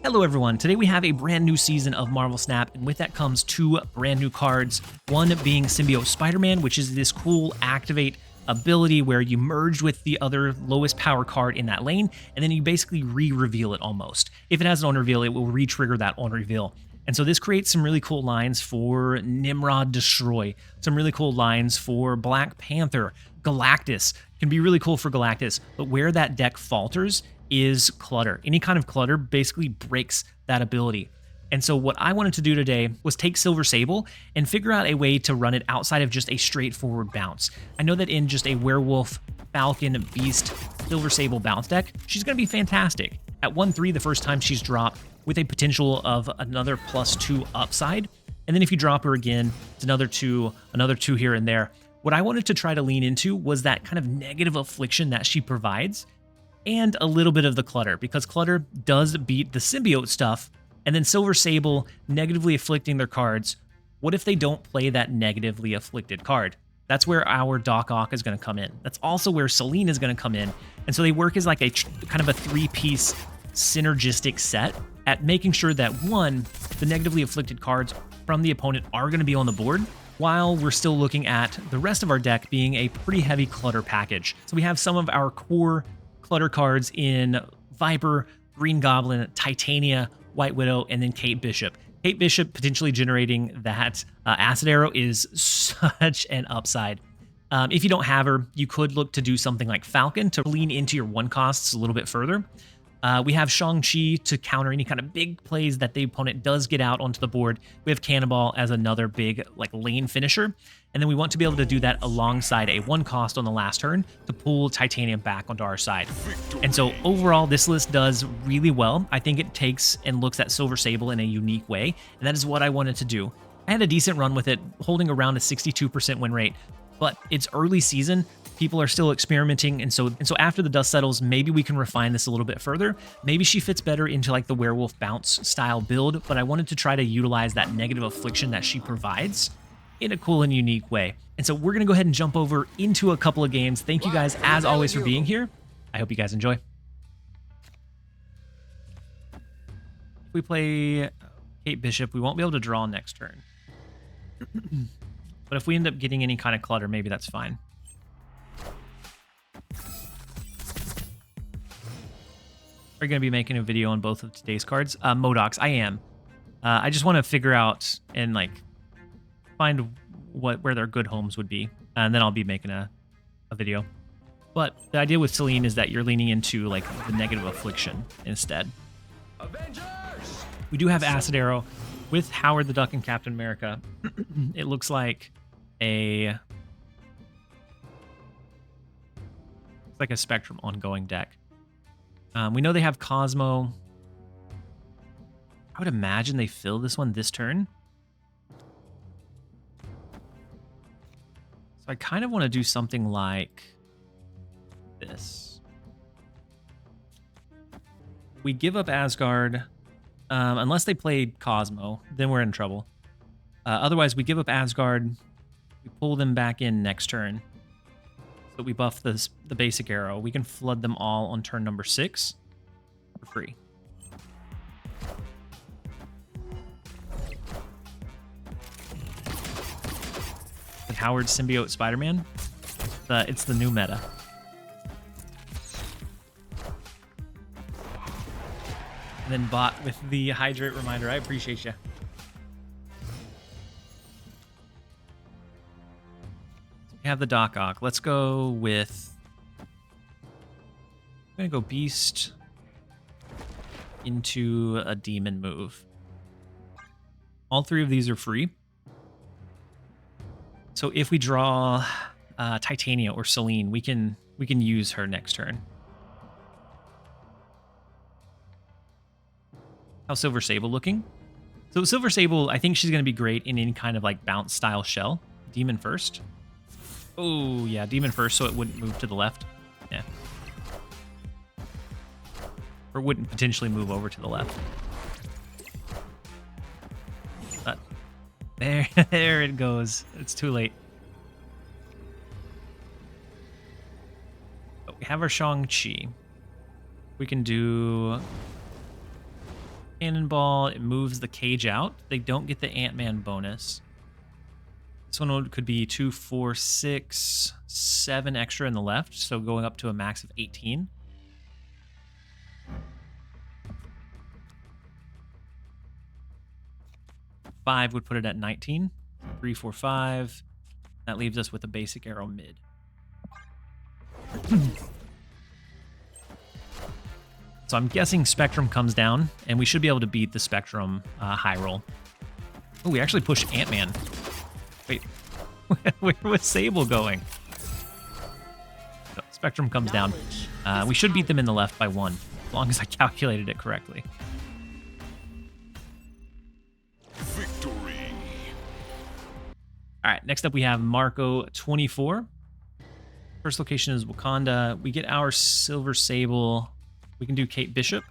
Hello everyone, today we have a brand new season of Marvel Snap, and with that comes two brand new cards. One being Symbiote Spider-Man, which is this cool activate ability where you merge with the other lowest power card in that lane, and then you basically re-reveal it almost. If it has an on-reveal, it will re-trigger that on-reveal. And so this creates some really cool lines for Nimrod Destroy, some really cool lines for Black Panther, Galactus. Can be really cool for Galactus, but where that deck falters is Clutter. Any kind of Clutter basically breaks that ability. And so what I wanted to do today was take Silver Sable and figure out a way to run it outside of just a straightforward bounce. I know that in just a Werewolf, Falcon, Beast, Silver Sable bounce deck, she's going to be fantastic. At 1-3 the first time she's dropped, with a potential of another +2 upside. And then if you drop her again, it's another two here and there. What I wanted to try to lean into was that kind of negative affliction that she provides, and a little bit of the Clutter, because Clutter does beat the symbiote stuff, and then Silver Sable negatively afflicting their cards. What if they don't play that negatively afflicted card? That's where our Doc Ock is going to come in. That's also where Selene is going to come in. And so they work as like a kind of a three-piece synergistic set at making sure that, one, the negatively afflicted cards from the opponent are going to be on the board, while we're still looking at the rest of our deck being a pretty heavy Clutter package. So we have some of our core Clutter cards in Viper, Green Goblin, Titania, White Widow, and then Kate Bishop. Kate Bishop potentially generating that Acid Arrow is such an upside. If you don't have her, you could look to do something like Falcon to lean into your one costs a little bit further. We have Shang-Chi to counter any kind of big plays that the opponent does get out onto the board. We have Cannonball as another big like lane finisher. And then we want to be able to do that alongside a one cost on the last turn to pull Titanium back onto our side. And so overall, this list does really well. I think it takes and looks at Silver Sable in a unique way. And that is what I wanted to do. I had a decent run with it, holding around a 62% win rate, but it's early season. People are still experimenting, and so after the dust settles, maybe we can refine this a little bit further. Maybe she fits better into like the Werewolf bounce style build, but I wanted to try to utilize that negative affliction that she provides in a cool and unique way. And so we're going to go ahead and jump over into a couple of games. Thank you guys, as always, for being here. I hope you guys enjoy. If we play Kate Bishop, we won't be able to draw next turn. But if we end up getting any kind of Clutter, maybe that's fine. Are you going to be making a video on both of today's cards? Modocs, I am. I just want to figure out and like find where their good homes would be, and then I'll be making a video. But the idea with Selene is that you're leaning into like the negative affliction instead. Avengers! We do have Acid Arrow with Howard the Duck and Captain America. It looks like a Spectrum ongoing deck. We know they have Cosmo. I would imagine they fill this one this turn. So I kind of want to do something like this. We give up Asgard, unless they played Cosmo, then we're in trouble. Otherwise, we give up Asgard, we pull them back in next turn. So we buff the basic arrow. We can flood them all on turn number 6 for free. And Howard Symbiote Spider-Man. It's the new meta. And then bot with the hydrate reminder. I appreciate you. We have the Doc Ock. Let's go with... I'm going to go Beast into a Demon move. All three of these are free. So if we draw Titania or Selene, we can use her next turn. How's Silver Sable looking? So Silver Sable, I think she's going to be great in any kind of like bounce style shell. Demon first. Oh, yeah, Demon first, so it wouldn't move to the left. Yeah. Or wouldn't potentially move over to the left. But there it goes. It's too late. But we have our Shang-Chi. We can do Cannonball, it moves the cage out. They don't get the Ant-Man bonus. This one could be 2, 4, 6, 7 extra in the left, so going up to a max of 18. Five would put it at 19. 3, 4, 5. That leaves us with a basic arrow mid. So I'm guessing Spectrum comes down, and we should be able to beat the Spectrum high roll. Oh, we actually push Ant-Man. Wait, where was Sable going? No, Spectrum comes down. We should beat them in the left by 1, as long as I calculated it correctly. Victory. All right, next up we have Marco 24. First location is Wakanda. We get our Silver Sable. We can do Kate Bishop.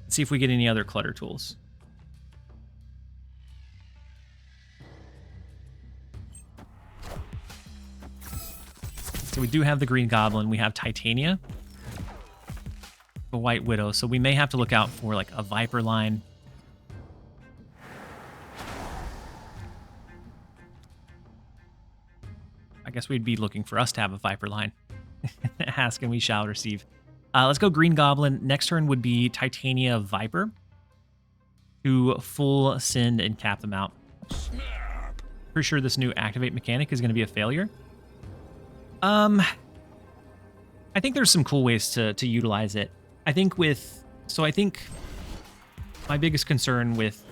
Let's see if we get any other clutter tools. So we do have the Green Goblin. We have Titania, the White Widow. So we may have to look out for like a Viper line. I guess we'd be looking for us to have a Viper line. Ask and we shall receive. Let's go Green Goblin. Next turn would be Titania Viper to full send and cap them out. Snap. Pretty sure this new activate mechanic is going to be a failure. I think there's some cool ways to utilize it. I think my biggest concern with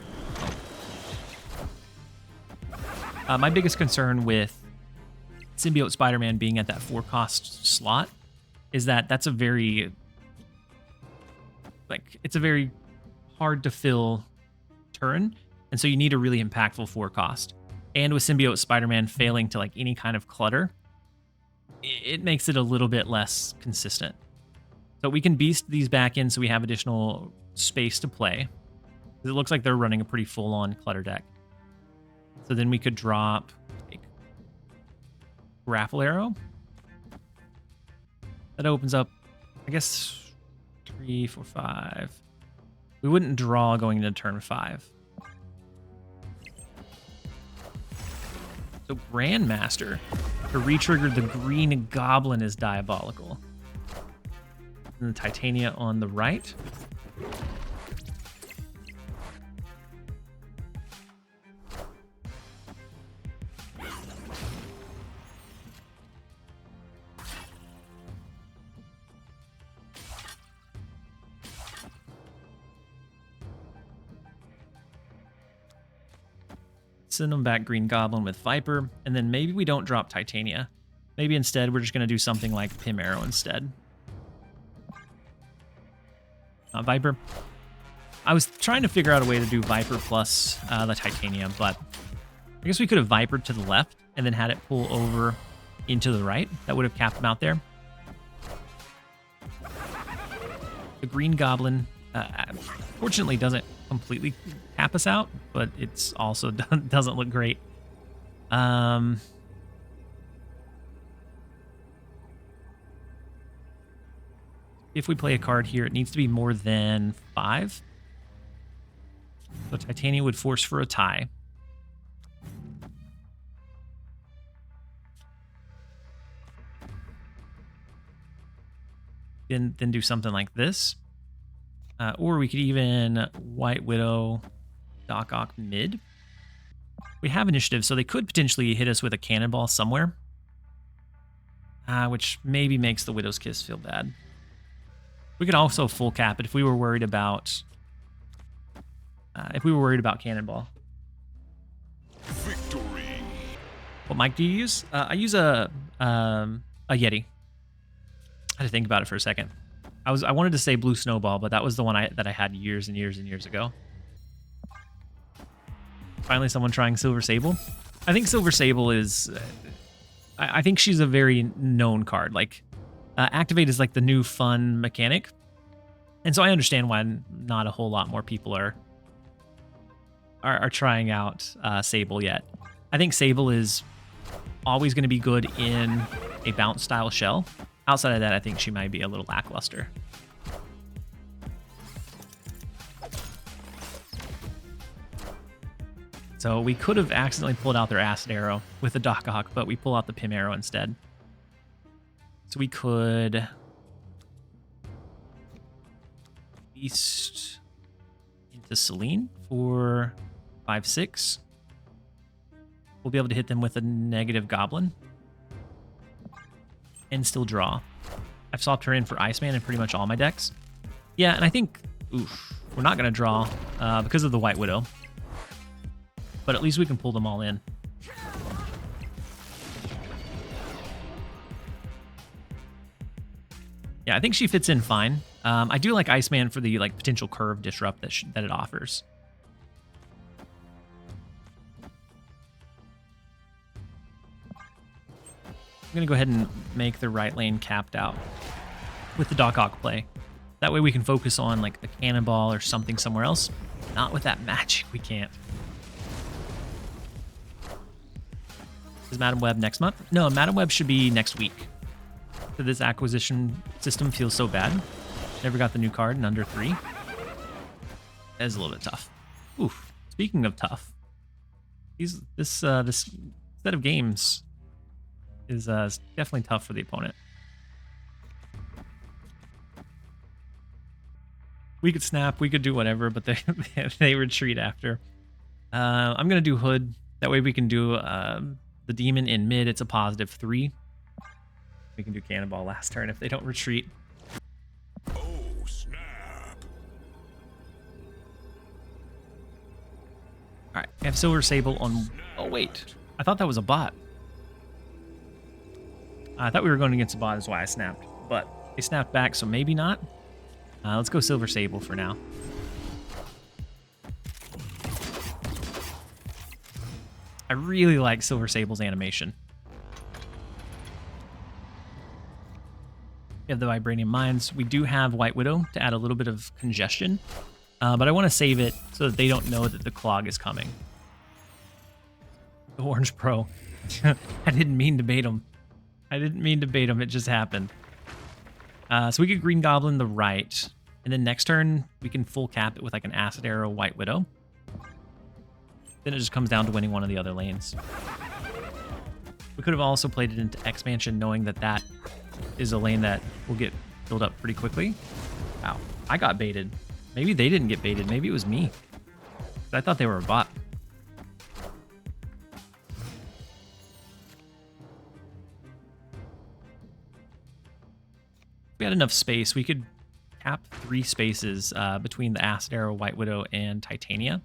Symbiote Spider-Man being at that 4-cost slot is that that's a very it's a very hard to fill turn, and so you need a really impactful 4-cost. And with Symbiote Spider-Man failing to like any kind of clutter, it makes it a little bit less consistent. So we can beast these back in so we have additional space to play. It looks like they're running a pretty full-on clutter deck. So then we could drop like, Grapple Arrow. That opens up, I guess, 3, 4, 5. We wouldn't draw going into turn 5. So Grandmaster to re-trigger the Green Goblin is diabolical. And the Titania on the right. Send them back Green Goblin with Viper, and then maybe we don't drop Titania. Maybe instead we're just going to do something like Pim Arrow instead. Viper. I was trying to figure out a way to do Viper plus the Titania, but I guess we could have Vipered to the left and then had it pull over into the right. That would have capped him out there. The Green Goblin, fortunately, doesn't completely cap us out, but it's also doesn't look great. If we play a card here, it needs to be more than 5. So Titania would force for a tie. Then do something like this. Or we could even White Widow, Doc Ock mid. We have initiative, so they could potentially hit us with a cannonball somewhere. Which maybe makes the Widow's Kiss feel bad. We could also full cap it if we were worried about cannonball. Victory. What mic do you use? I use a Yeti. I had to think about it for a second. I wanted to say Blue Snowball, but that was the one that I had years and years and years ago. Finally, someone trying Silver Sable. I think Silver Sable is... I think she's a very known card. Like, Activate is like the new fun mechanic. And so I understand why not a whole lot more people are trying out Sable yet. I think Sable is always going to be good in a bounce style shell. Outside of that, I think she might be a little lackluster. So we could have accidentally pulled out their Acid Arrow with the Dock Hawk, but we pull out the Pim Arrow instead. So we could Beast into Celine for 5/6. We'll be able to hit them with a negative Goblin and still draw. I've swapped her in for Iceman in pretty much all my decks. Yeah, and I think, oof, we're not going to draw because of the White Widow. But at least we can pull them all in. Yeah, I think she fits in fine. I do like Iceman for the potential curve disrupt that it offers. I'm gonna go ahead and make the right lane capped out with the Dock Hawk play. That way we can focus on like a cannonball or something somewhere else. Not with that magic, we can't. Is Madam Web next month? No, Madam Web should be next week. So this acquisition system feels so bad. Never got the new card in under 3. That is a little bit tough. Oof. Speaking of tough, this set of games is definitely tough for the opponent. We could snap, we could do whatever, but they retreat after. I'm gonna do Hood. That way we can do the demon in mid. It's a +3. We can do Cannonball last turn if they don't retreat. Oh, snap. All right, we have Silver Sable on. Oh wait, I thought that was a bot. I thought we were going against a bot. That's why I snapped. But they snapped back, so maybe not. Let's go Silver Sable for now. I really like Silver Sable's animation. We have the Vibranium Mines. We do have White Widow to add a little bit of congestion, but I want to save it so that they don't know that the Clog is coming. The Orange Pro. I didn't mean to bait him. I didn't mean to bait him. It just happened. So we get Green Goblin the right, and then next turn we can full cap it with like an Acid Arrow White Widow. Then it just comes down to winning one of the other lanes. We could have also played it into Expansion, knowing that that is a lane that will get filled up pretty quickly. Wow, I got baited. Maybe they didn't get baited. Maybe it was me. I thought they were a bot. If we had enough space, we could cap 3 spaces between the Acid Arrow, White Widow, and Titania.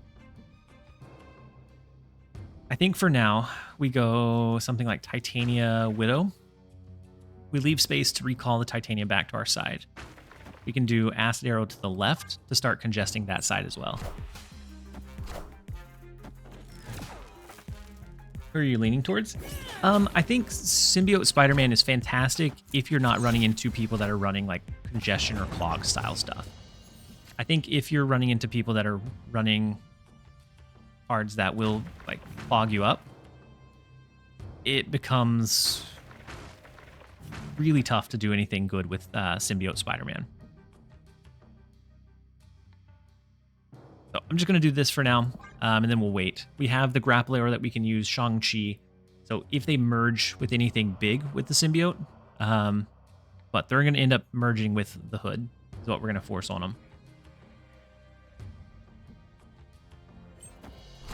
I think for now, we go something like Titania Widow. We leave space to recall the Titania back to our side. We can do Acid Arrow to the left to start congesting that side as well. Who are you leaning towards? I think Symbiote Spider-Man is fantastic if you're not running into people that are running like congestion or clog style stuff. I think if you're running into people that are running cards that will like clog you up, it becomes really tough to do anything good with Symbiote Spider-Man. So I'm just going to do this for now, and then we'll wait. We have the grapple arrow that we can use, Shang-Chi. So if they merge with anything big with the symbiote, but they're going to end up merging with the Hood, is what we're going to force on them.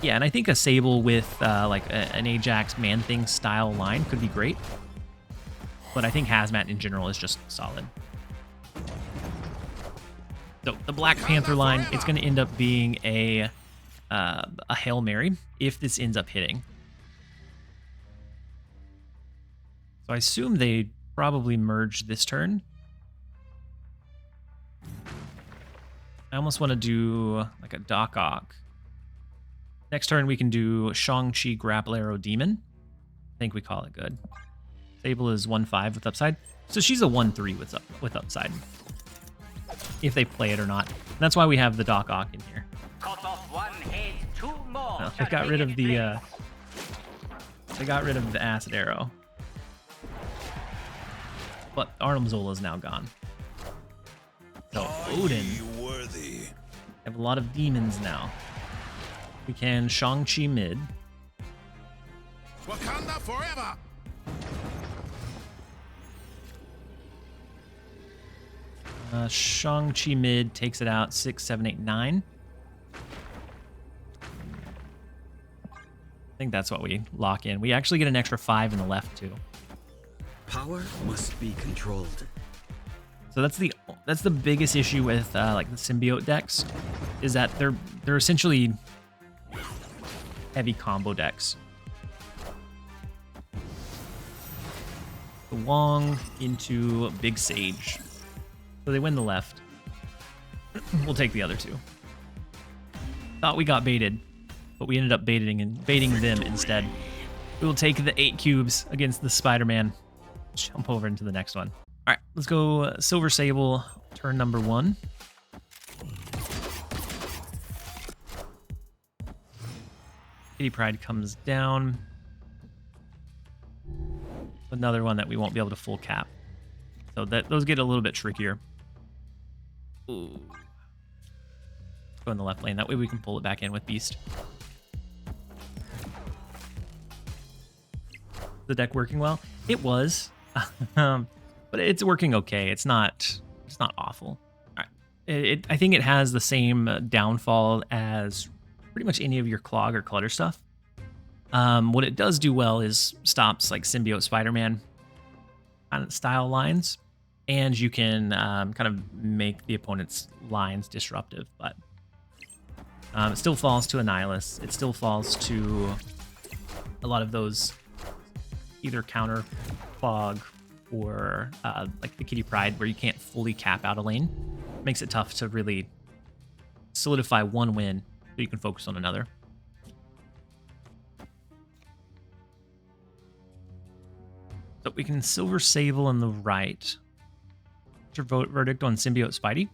Yeah, and I think a Sable with an Ajax Man-Thing style line could be great. But I think Hazmat in general is just solid. So the Black Panther line, it's going to end up being a Hail Mary if this ends up hitting. So I assume they probably merge this turn. I almost want to do like a Dock Hawk. Next turn we can do Shang-Chi Grapple Arrow Demon. I think we call it good. Sable is 1/5 with upside. So she's a 1/3 with upside. If they play it or not. And that's why we have the Dock Hawk in here. Cut off one head, 2 more. No, they got rid of the Acid Arrow. But Arnim Zola is now gone. So Odin. Worthy. Have a lot of demons now. We can Shang-Chi mid. Wakanda forever. Shang-Chi mid takes it out 6, 7, 8, 9. I think that's what we lock in. We actually get an extra 5 in the left too. Power must be controlled. So that's the biggest issue with like the symbiote decks, is that they're essentially heavy combo decks. The Wong into Big Sage. So they win the left. We'll take the other two. Thought we got baited, but we ended up baiting them instead. We will take the 8 cubes against the Spider-Man. Jump over into the next one. All right, let's go Silver Sable, turn number 1. Kitty Pryde comes down. Another one that we won't be able to full cap. So those get a little bit trickier. Ooh. Go in the left lane. That way we can pull it back in with Beast. The deck working well? It was. But it's working okay. It's not awful. All right. I think it has the same downfall as pretty much any of your Clog or Clutter stuff. What it does do well is stops like Symbiote Spider-Man kind of style lines, and you can kind of make the opponent's lines disruptive, but it still falls to Annihilus. It still falls to a lot of those either counter Clog or like the Kitty Pryde, where you can't fully cap out a lane. Makes it tough to really solidify one win so you can focus on another. So we can Silver Sable on the right. What's your verdict on Symbiote Spidey?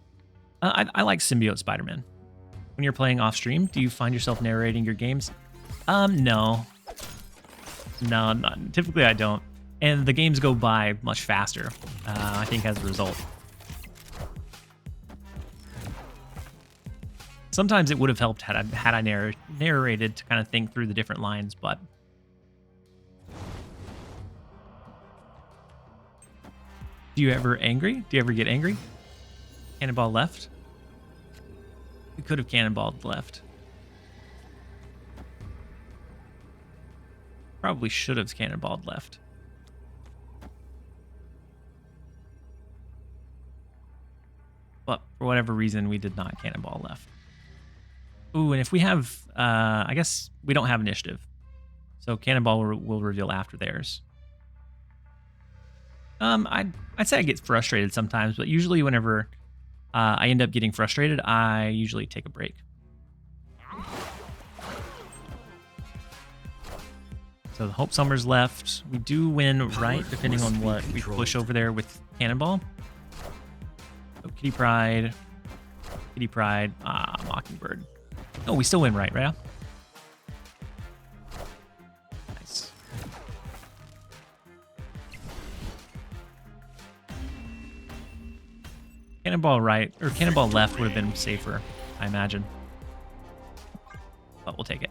I like Symbiote Spider-Man. When you're playing off stream, do you find yourself narrating your games? No. No, not, typically I don't. And the games go by much faster, I think, as a result. Sometimes it would have helped had I narrated to kind of think through the different lines, but... Do you ever angry? Do you ever get angry? Cannonball left? We could have cannonballed left. Probably should have cannonballed left. But for whatever reason, we did not cannonball left. Ooh, and if we have, I guess we don't have initiative. So cannonball will reveal after theirs. I'd say I get frustrated sometimes, but usually whenever I end up getting frustrated, I usually take a break. So Hope Summers left. We do win right, depending on what we push over there with Cannonball. So Kitty Pryde, Mockingbird. Oh, we still win right? Nice. Cannonball right, or Cannonball left would have been safer, I imagine. But we'll take it.